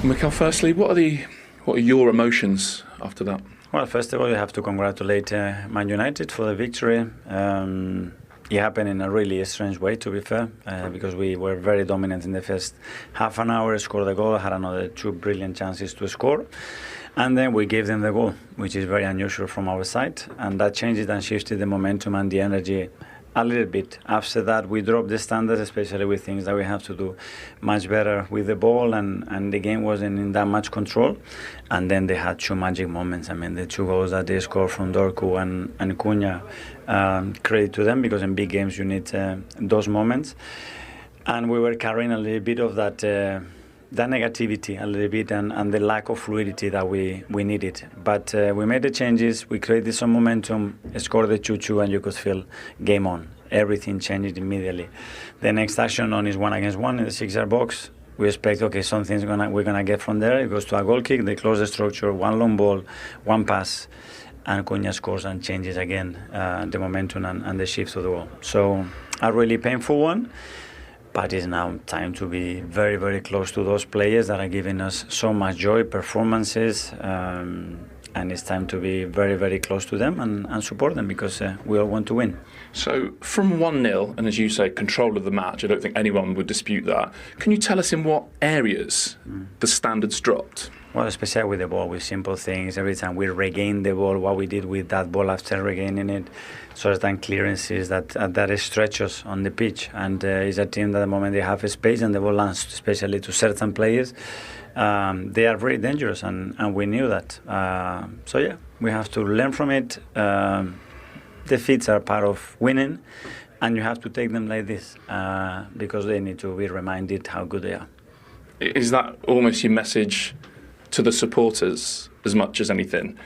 Mikel, firstly, what are your emotions after that? Well, first of all, you have to congratulate Man United for the victory. It happened in a really strange way, to be fair, because we were very dominant in the first half an hour, scored a goal, had another 2 brilliant chances to score, and then we gave them the goal, which is very unusual from our side, and that changed and shifted the momentum and the energy a little bit. After that, we dropped the standards, especially with things that we have to do much better with the ball, and the game wasn't in that much control. And then they had 2 magic moments. I mean, the 2 goals that they scored from Dorku and Cunha, credit to them, because in big games you need those moments. And we were carrying a little bit of that negativity a little bit, and the lack of fluidity that we needed. But we made the changes, we created some momentum, scored the 2-2, and you could feel game on. Everything changed immediately. The next action on is 1-against-1 in the 6-yard box. We expect, okay, something's we're gonna get from there. It goes to a goal kick, they close the structure, 1 long ball, 1 pass, and Cunha scores and changes again the momentum and the shift of the ball. So a really painful one. But it's now time to be very, very close to those players that are giving us so much joy, performances, and it's time to be very, very close to them and support them, because we all want to win. So from 1-0, and as you say, control of the match, I don't think anyone would dispute that. Can you tell us in what areas the standards dropped? Well, especially with the ball, with simple things. Every time we regain the ball, what we did with that ball after regaining it, certain clearances that stretch us on the pitch. And it's a team that the moment they have a space and the ball lands, especially to certain players, they are very dangerous, and we knew that. So yeah, we have to learn from it. Defeats are part of winning, and you have to take them like this, because they need to be reminded how good they are. Is that almost your message to the supporters as much as anything?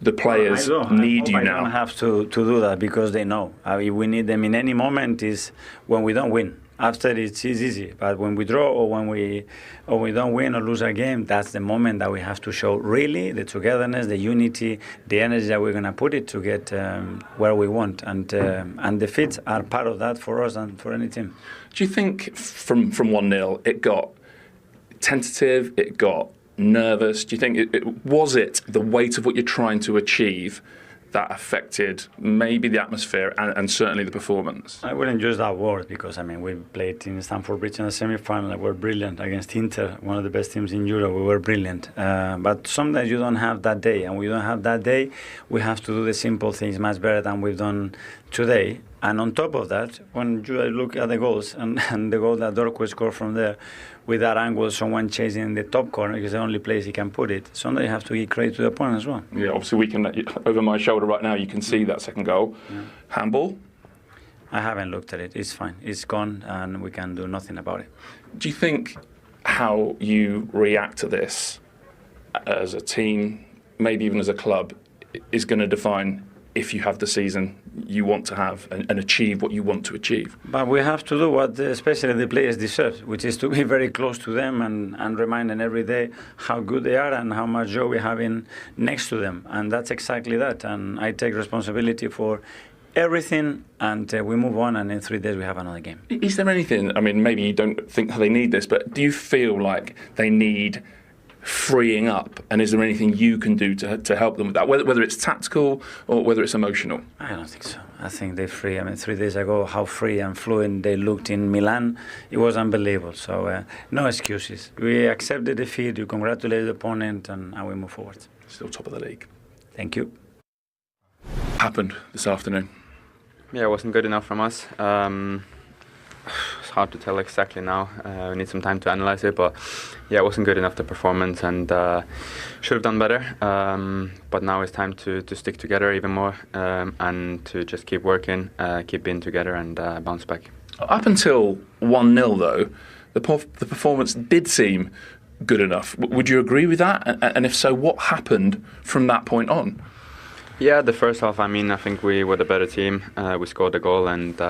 The players need you now. I don't have to do that, because they know. We need them in any moment is when we don't win. After it's easy, but when we draw or when we don't win or lose a game, that's the moment that we have to show really the togetherness, the unity, the energy that we're going to put it to get where we want. And defeats are part of that for us and for any team. Do you think from 1-0 it got tentative, it got nervous? Do you think it was the weight of what you're trying to achieve that affected maybe the atmosphere and certainly the performance? I wouldn't use that word, because we played in Stamford Bridge in the semi-final. We were brilliant against Inter, one of the best teams in Europe. We were brilliant, but sometimes you don't have that day, and we don't have that day. We have to do the simple things much better than we've done today. And on top of that, when you look at the goals and the goal that Dorku scored from there, with that angle, someone chasing the top corner, because the only place he can put it. Sometimes you have to give credit to the opponent as well. Yeah, obviously we can, over my shoulder right now, you can see that second goal. Yeah. Handball? I haven't looked at it. It's fine. It's gone, and we can do nothing about it. Do you think how you react to this as a team, maybe even as a club, is going to define if you have the season you want to have and achieve what you want to achieve? But we have to do what especially the players deserve, which is to be very close to them and remind them every day how good they are and how much joy we have in next to them. And that's exactly that. And I take responsibility for everything, and we move on, and in 3 days we have another game. Is there anything, maybe you don't think they need this, but do you feel like they need freeing up, and is there anything you can do to help them with that, whether it's tactical or whether it's emotional? I don't think so. I think they're free. 3 days ago, how free and fluent they looked in Milan, it was unbelievable. So no excuses. We accept the defeat, you congratulate the opponent, and we move forward. Still top of the league. Thank you. Happened this afternoon? Yeah, it wasn't good enough from us. It's hard to tell exactly now. We need some time to analyze it, but yeah, it wasn't good enough, the performance, and should have done better. But now it's time to stick together even more, and to just keep working, keep being together, and bounce back. Up until 1-0 though, the performance did seem good enough. Would you agree with that? And if so, what happened from that point on? Yeah, the first half, I think we were the better team. We scored a goal and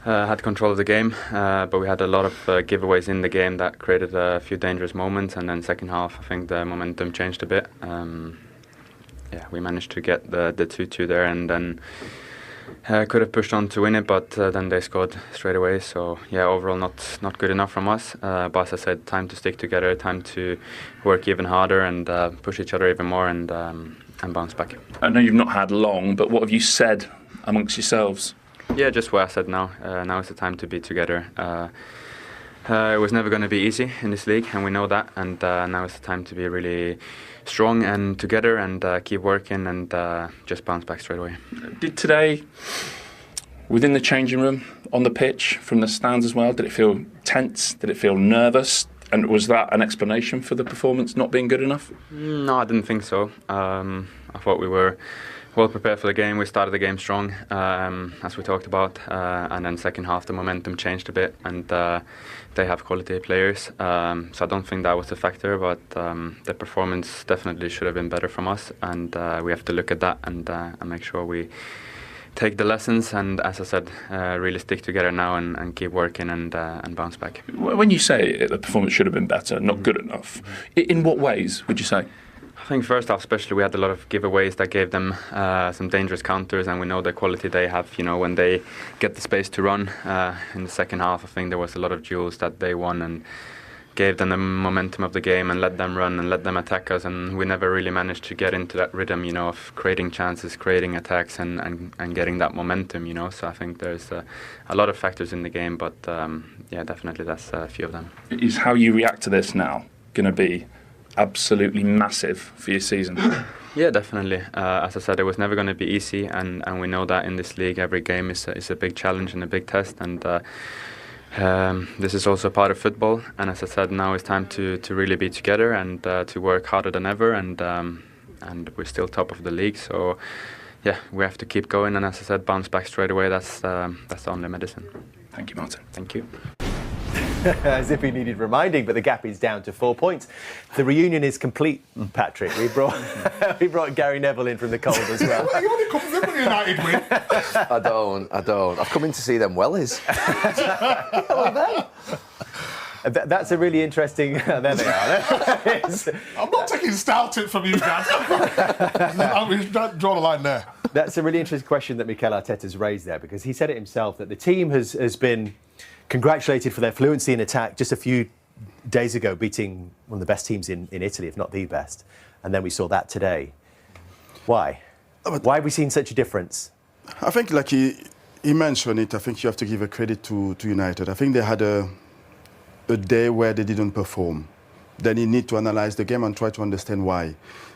had control of the game, but we had a lot of giveaways in the game that created a few dangerous moments. And then second half, I think the momentum changed a bit. We managed to get the 2-2 there, and then could have pushed on to win it, but then they scored straight away. So yeah, overall not good enough from us. But as I said, time to stick together, time to work even harder and push each other even more and bounce back. I know you've not had long, but what have you said amongst yourselves? Yeah, just what I said now. Now is the time to be together. It was never going to be easy in this league, and we know that. And now is the time to be really strong and together and keep working and just bounce back straight away. Did today, within the changing room, on the pitch, from the stands as well, did it feel tense? Did it feel nervous? And was that an explanation for the performance not being good enough? No, I didn't think so. I thought we were well prepared for the game. We started the game strong, as we talked about, and then second half the momentum changed a bit, and they have quality players. So I don't think that was a factor, but the performance definitely should have been better from us, and we have to look at that and make sure we take the lessons and, as I said, really stick together now and keep working and bounce back. When you say the performance should have been better, not good enough, in what ways would you say? I think first half especially we had a lot of giveaways that gave them some dangerous counters, and we know the quality they have, when they get the space to run. In the second half I think there was a lot of duels that they won and gave them the momentum of the game and let them run and let them attack us, and we never really managed to get into that rhythm, of creating chances, creating attacks and getting that momentum, So I think there's a lot of factors in the game, but yeah, definitely that's a few of them. Is how you react to this now going to be absolutely massive for your season? Yeah, definitely. As I said, it was never going to be easy, and we know that in this league every game is a big challenge and a big test, and this is also part of football. And as I said, now it's time to really be together and to work harder than ever, and we're still top of the league, so yeah, we have to keep going, and as I said, bounce back straight away. That's the only medicine. Thank you, Martin. Thank you. As if he needed reminding, but the gap is down to 4 points. The reunion is complete, Patrick. We brought Gary Neville in from the cold as well. You only come from the United win. I don't. I've come in to see them wellies. That's a really interesting... there they are. I'm not taking style tips from you, Dad. Draw the line there. That's a really interesting question that Mikel Arteta's raised there, because he said it himself, that the team has been congratulated for their fluency in attack just a few days ago, beating one of the best teams in Italy, if not the best. And then we saw that today. Why? Why have we seen such a difference? I think, like he mentioned it, I think you have to give a credit to United. I think they had a day where they didn't perform. Then you need to analyse the game and try to understand why.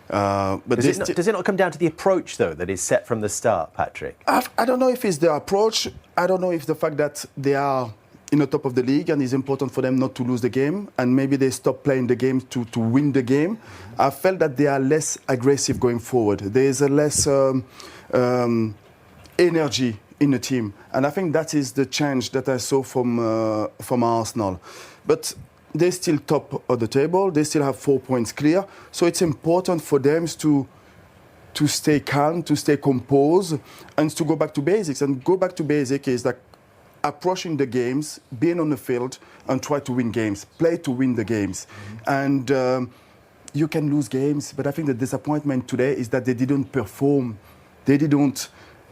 But does it not come down to the approach, though, that is set from the start, Patrick? I don't know if it's the approach. I don't know if the fact that they are in the top of the league and it's important for them not to lose the game, and maybe they stop playing the game to win the game. I felt that they are less aggressive going forward. There is a less energy in the team, and I think that is the change that I saw from Arsenal. But they're still top of the table. They still have 4 points clear. So it's important for them to stay calm, to stay composed, and to go back to basics. And go back to basics is like approaching the games, being on the field, and try to win games. Play to win the games. Mm-hmm. And you can lose games, but I think the disappointment today is that they didn't perform. They didn't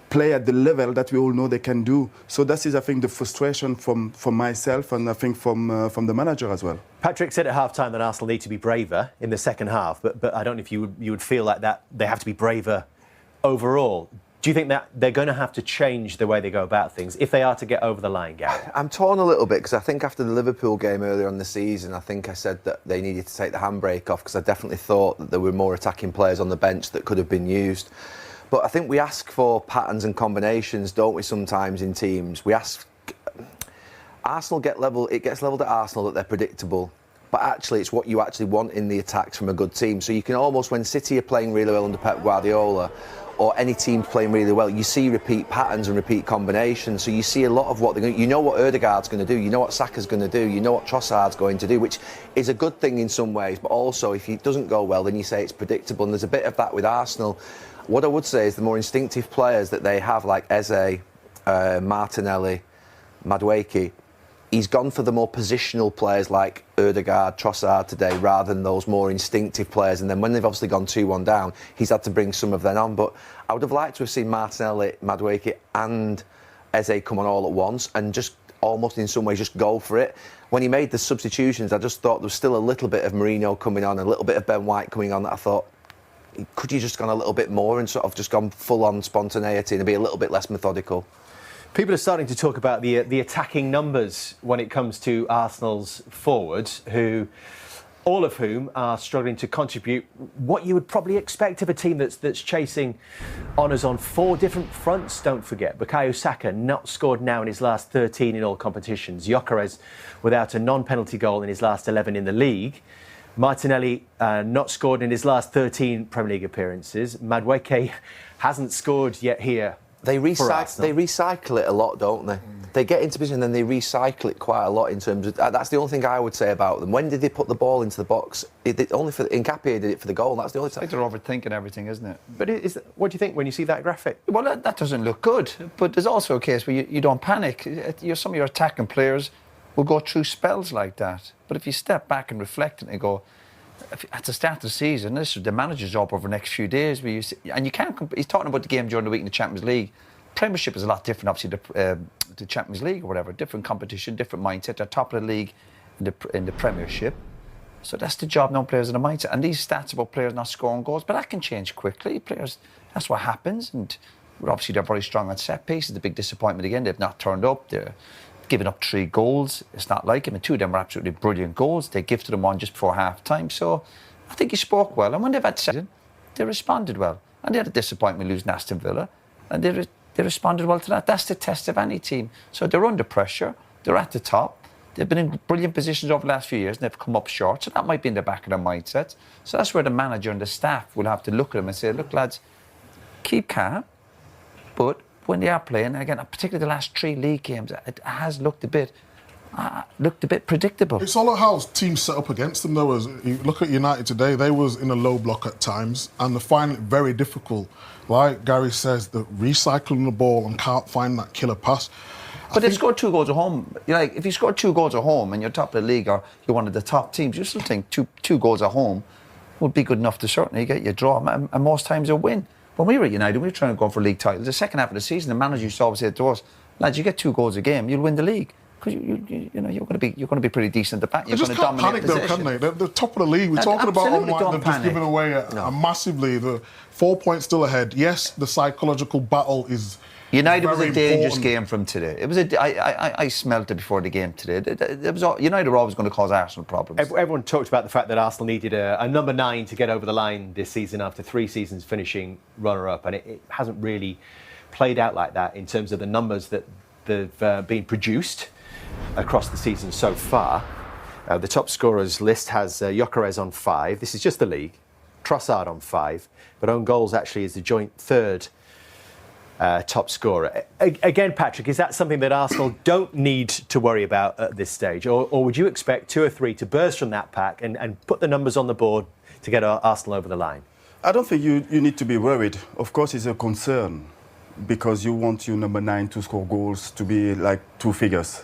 play at the level that we all know they can do. So that is, I think, the frustration from myself and I think from the manager as well. Patrick said at half-time that Arsenal need to be braver in the second half, but I don't know if you would feel like that they have to be braver overall. Do you think that they're going to have to change the way they go about things if they are to get over the line, Gary? I'm torn a little bit because I think after the Liverpool game earlier on the season, I think I said that they needed to take the handbrake off because I definitely thought that there were more attacking players on the bench that could have been used. But I think we ask for patterns and combinations, don't we, sometimes in teams? We ask... Arsenal it gets levelled at Arsenal that they're predictable. But actually, it's what you actually want in the attacks from a good team. So you can almost, when City are playing really well under Pep Guardiola, or any team playing really well, you see repeat patterns and repeat combinations. So you see a lot of what they're going to... You know what Ødegaard's going to do, you know what Saka's going to do, you know what Trossard's going to do, which is a good thing in some ways. But also, if it doesn't go well, then you say it's predictable. And there's a bit of that with Arsenal. What I would say is the more instinctive players that they have, like Eze, Martinelli, Madueke, he's gone for the more positional players like Ødegaard, Trossard today, rather than those more instinctive players. And then when they've obviously gone 2-1 down, he's had to bring some of them on. But I would have liked to have seen Martinelli, Madueke and Eze come on all at once and just almost in some ways just go for it. When he made the substitutions, I just thought there was still a little bit of Mourinho coming on, a little bit of Ben White coming on, that I thought, could you just gone a little bit more and sort of just gone full-on spontaneity and be a little bit less methodical? People are starting to talk about the attacking numbers when it comes to Arsenal's forwards, all of whom are struggling to contribute what you would probably expect of a team that's chasing honours on 4 different fronts. Don't forget, Bukayo Saka not scored now in his last 13 in all competitions. Gyökeres without a non-penalty goal in his last 11 in the league. Martinelli not scored in his last 13 Premier League appearances. Madueke hasn't scored yet here. They recycle it a lot, don't they? They get into position and then they recycle it quite a lot in terms of... That's the only thing I would say about them. When did they put the ball into the box? Nketiah did it for the goal. That's the only time. It's like they're overthinking everything, isn't it? But what do you think when you see that graphic? Well, that doesn't look good. But there's also a case where you don't panic. Some of your attacking players will go through spells like that. But if you step back and reflect and go... At the start of the season, this is the manager's job over the next few days. And you can't... He's talking about the game during the week in the Champions League. Premiership is a lot different, obviously, the Champions League or whatever. Different competition, different mindset. They're top of the league in the Premiership. So that's the job, no players in the mindset. And these stats about players not scoring goals, but that can change quickly. Players, that's what happens. And obviously, they're very strong on set pieces. The big disappointment again, they've not turned up. They're giving up 3 goals. It's not like him. And 2 of them were absolutely brilliant goals. They gifted them one just before half-time. So I think he spoke well. And when they've had season, they responded well. And they had a disappointment losing Aston Villa. And they responded well to that. That's the test of any team. So they're under pressure. They're at the top. They've been in brilliant positions over the last few years and they've come up short. So that might be in the back of their mindset. So that's where the manager and the staff will have to look at them and say, look, lads, keep calm. But when they are playing, again, particularly the last 3 league games, it has looked a bit predictable. It's all about how teams set up against them, though. As you look at United today, they was in a low block at times, and they find it very difficult. Like Gary says, the recycling the ball and can't find that killer pass. But they've scored 2 goals at home. Like, if you score 2 goals at home and you're top of the league or you're one of the top teams, you still think two goals at home would be good enough to certainly get you a draw, and most times a win. When we were at United, we were trying to go for league titles. The second half of the season, the manager used to always say to us, lads, you get 2 goals a game, you'll win the league. Because you're going to be pretty decent at the back. You're going to dominate possession. They just can't panic, though, can they? They're top of the league. We're talking about they've just given away massively. The 4 points still ahead. Yes, the psychological battle is. United was a dangerous game from today. It was I smelt it before the game today. United were always going to cause Arsenal problems. Everyone talked about the fact that Arsenal needed a number 9 to get over the line this season after 3 seasons finishing runner-up, and it hasn't really played out like that in terms of the numbers that they've been produced across the season so far. The top scorers list has Gyökeres on 5. This is just the league. Trossard on 5, but own goals actually is the joint 3rd top scorer. Again, Patrick, is that something that Arsenal don't need to worry about at this stage? Or would you expect 2 or 3 to burst from that pack and put the numbers on the board to get Arsenal over the line? I don't think you need to be worried. Of course, it's a concern because you want your number 9 to score goals to be like 2 figures.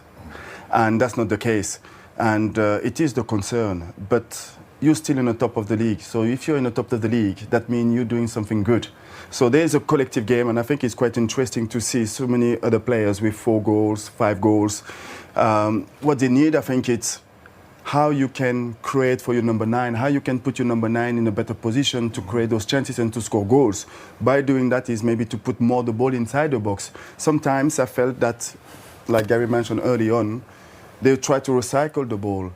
And that's not the case. And it is the concern. But you're still in the top of the league. So if you're in the top of the league, that means you're doing something good. So there's a collective game, and I think it's quite interesting to see so many other players with 4 goals, 5 goals. What they need, I think, it's how you can create for your number 9, how you can put your number 9 in a better position to create those chances and to score goals. By doing that is maybe to put more the ball inside the box. Sometimes I felt that, like Gary mentioned early on, they try to recycle the ball.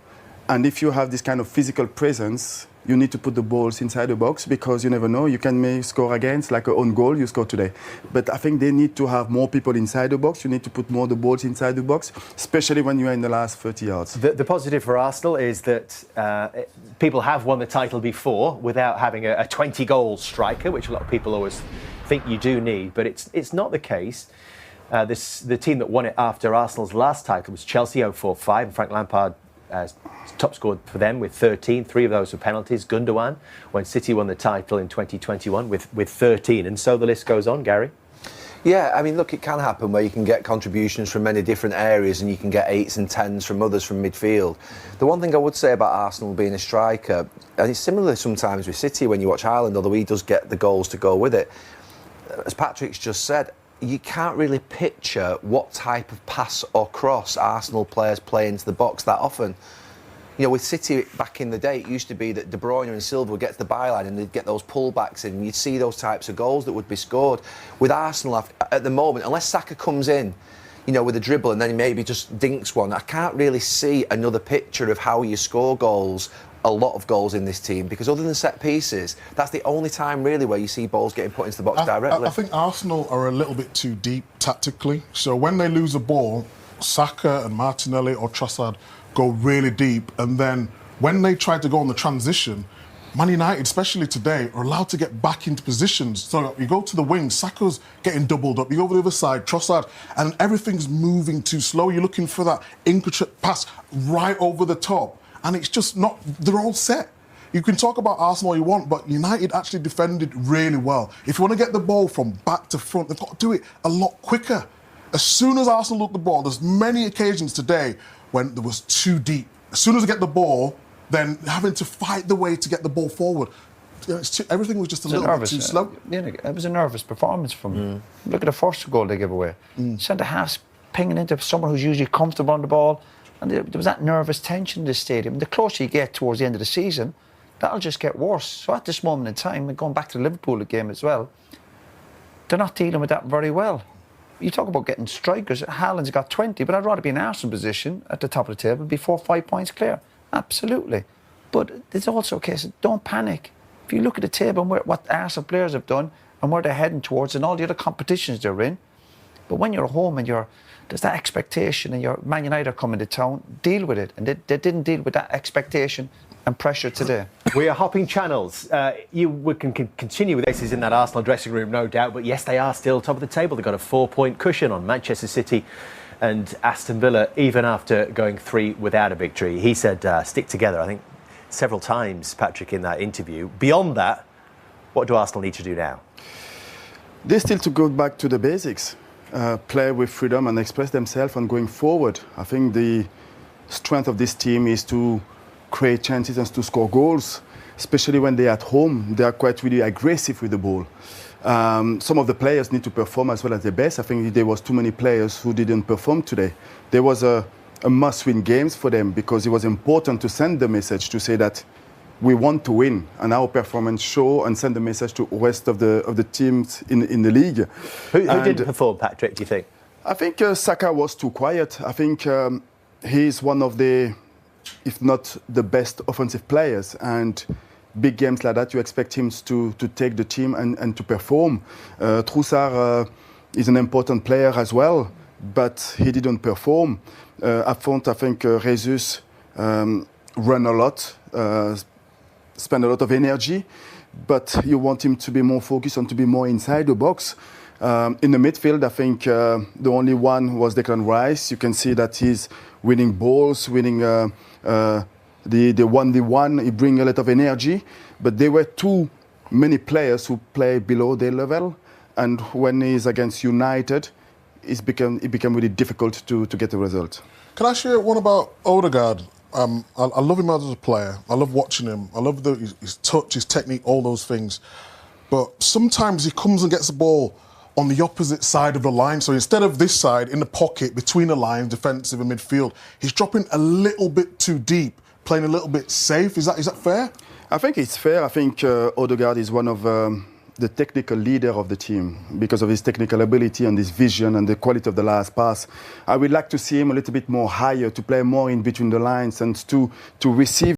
And if you have this kind of physical presence, you need to put the balls inside the box because you never know. You can maybe score against, like an own goal you scored today. But I think they need to have more people inside the box. You need to put more the balls inside the box, especially when you are in the last 30 yards. The positive for Arsenal is that people have won the title before without having a 20-goal striker, which a lot of people always think you do need. But it's not the case. The team that won it after Arsenal's last title was Chelsea, 0-4-5, and Frank Lampard top scored for them with 13. 3 of those were penalties. Gundogan, when City won the title in 2021 with 13. And so the list goes on, Gary. Yeah, I mean, look, it can happen where you can get contributions from many different areas and you can get 8s and 10s from others from midfield. The one thing I would say about Arsenal being a striker, and it's similar sometimes with City when you watch Haaland, although he does get the goals to go with it, as Patrick's just said, you can't really picture what type of pass or cross Arsenal players play into the box that often. You know, with City back in the day, it used to be that De Bruyne and Silva would get to the byline and they'd get those pullbacks in and you'd see those types of goals that would be scored. With Arsenal, at the moment, unless Saka comes in, you know, with a dribble and then he maybe just dinks one, I can't really see another picture of how you score goals, a lot of goals in this team, because other than set pieces, that's the only time really where you see balls getting put into the box directly. I think Arsenal are a little bit too deep tactically. So when they lose a ball, Saka and Martinelli or Trossard go really deep, and then when they try to go on the transition, Man United, especially today, are allowed to get back into positions. So you go to the wing, Saka's getting doubled up, you go over the other side, Trossard, and everything's moving too slow. You're looking for that intricate pass right over the top, and it's just not, they're all set. You can talk about Arsenal all you want, but United actually defended really well. If you want to get the ball from back to front, they've got to do it a lot quicker. As soon as Arsenal look the ball, there's many occasions today when there was too deep. As soon as they get the ball, then having to fight the way to get the ball forward. You know, everything was just a little bit too slow. It was a nervous performance from them. Look at the first goal they gave away. Centre halves pinging into someone who's usually comfortable on the ball, and there was that nervous tension in the stadium. The closer you get towards the end of the season, that'll just get worse. So at this moment in time, and going back to the Liverpool game as well, they're not dealing with that very well. You talk about getting strikers. Haaland's got 20, but I'd rather be in Arsenal position at the top of the table, be 4 or 5 points clear. Absolutely. But there's also a case of don't panic. If you look at the table and what Arsenal players have done and where they're heading towards and all the other competitions they're in, but when you're home and there's that expectation and your Man United are coming to town, deal with it. And they didn't deal with that expectation and pressure today. We are hopping channels. We can continue with this in that Arsenal dressing room, no doubt. But yes, they are still top of the table. They've got a 4-point cushion on Manchester City and Aston Villa, even after going 3 without a victory. He said, stick together, I think, several times, Patrick, in that interview. Beyond that, what do Arsenal need to do now? They still to go back to the basics, play with freedom and express themselves and going forward. I think the strength of this team is to create chances and to score goals, especially when they're at home. They are quite really aggressive with the ball. Some of the players need to perform as well as their best. I think there was too many players who didn't perform today. There was a must-win games for them because it was important to send the message to say that we want to win, and our performance show and send the message to the rest of the teams in the league. Who didn't perform, Patrick, do you think? I think Saka was too quiet. I think he's one of the, if not the best offensive players, and big games like that you expect him to take the team and to perform. Trossard is an important player as well, but he didn't perform. Up front, I think Jesus ran a lot, spent a lot of energy, but you want him to be more focused and to be more inside the box. In the midfield, I think the only one was Declan Rice. You can see that he's winning balls, winning the 1v1. He brings a lot of energy, but there were too many players who play below their level, and when he's against United, it became really difficult to get the result. Can I share one about Odegaard? I love him as a player. I love watching him. I love his touch, his technique, all those things. But sometimes he comes and gets the ball on the opposite side of the line. So instead of this side, in the pocket, between the lines, defensive and midfield, he's dropping a little bit too deep, playing a little bit safe. Is that fair? I think it's fair. I think Odegaard is one of the technical leader of the team because of his technical ability and his vision and the quality of the last pass. I would like to see him a little bit more higher, to play more in between the lines and to receive